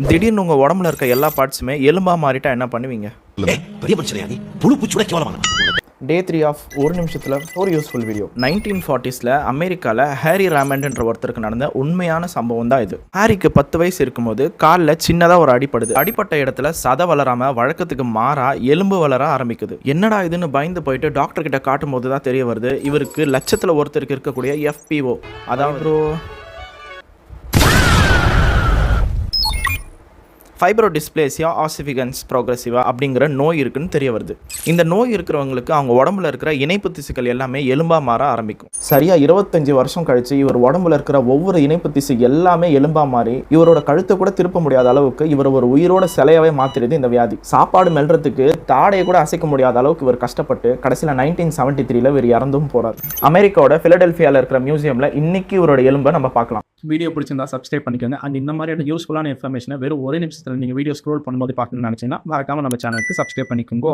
திடீர்னு உங்கள் உடம்புல இருக்க எல்லா பார்ட்ஸுமே எலும்பா மாறிட்டா என்ன பண்ணுவீங்க? பெரிய பிரச்சனையா நீ புழு பூச்சியோட கேவலமான. டே 3 ஆஃப் ஒரு நிமிஷத்தில் ஒரு யூஸ்ஃபுல் வீடியோ. 1940s அமெரிக்காவில் ஹாரி ராமண்ட்ன்ற ஒருத்தருக்கு நடந்த உண்மையான சம்பவம் தான் இது. ஹாரிக்கு 10 வயசு இருக்கும்போது காலில் சின்னதாக ஒரு அடிப்படுது. அடிப்பட்ட இடத்துல சதை வளராம வழக்கத்துக்கு மாறா எலும்பு வளர ஆரம்பிக்குது. என்னடா இதுன்னு பயந்து போயிட்டு டாக்டர் கிட்ட காட்டும் போது தான் தெரிய வருது இவருக்கு லட்சத்தில் ஒருத்தருக்கு இருக்கக்கூடிய FPO, அதாவது ஃபைப்ரோடிஸ்பிளேசியா ஆசிஃபிகன்ஸ் ப்ரோக்ரெசிவா அப்படிங்கிற நோய் இருக்குன்னு தெரிய வருது. இந்த நோய் இருக்கிறவங்களுக்கு அவங்க உடம்புல இருக்கிற இணைப்பு திசுக்கள் எல்லாமே எலும்பா மாற ஆரம்பிக்கும். சரியா 25 வருஷம் கழிச்சு இவர் உடம்புல இருக்கிற ஒவ்வொரு இணைப்பு திசு எல்லாமே எலும்பா மாறி இவரோட கழுத்தை கூட திருப்ப முடியாத அளவுக்கு இவர் ஒரு உயிரோட சிலையாவே மாத்திருது இந்த வியாதி. சாப்பாடு மெல்றதுக்கு தாடையை கூட அசைக்க முடியாத அளவுக்கு இவர் கஷ்டப்பட்டு கடைசியில் 1973 இவர் இறந்தும் போறார். அமெரிக்காவோட பிலடெல்பியாவில் இருக்கிற மியூசியம்ல இன்னைக்கு இவரோட எலும்பை நம்ம பார்க்கலாம். வீடியோ பிடிச்சிருந்தா சப்ஸ்கிரைப் பண்ணிக்கோங்க. அண்ட் இந்த மாதிரியான யூஸ்ஃபுல்லான இன்ஃபர்மேஷனை வெறும் ஒரே நிமிஷத்தில் நீங்கள் வீடியோ ஸ்க்ரோல் பண்ணும்போது பார்க்கணும்னு நினச்சிங்கன்னா மறக்காம நம்ம சேனலுக்கு சப்ஸ்கிரைப் பண்ணிக்கோங்க.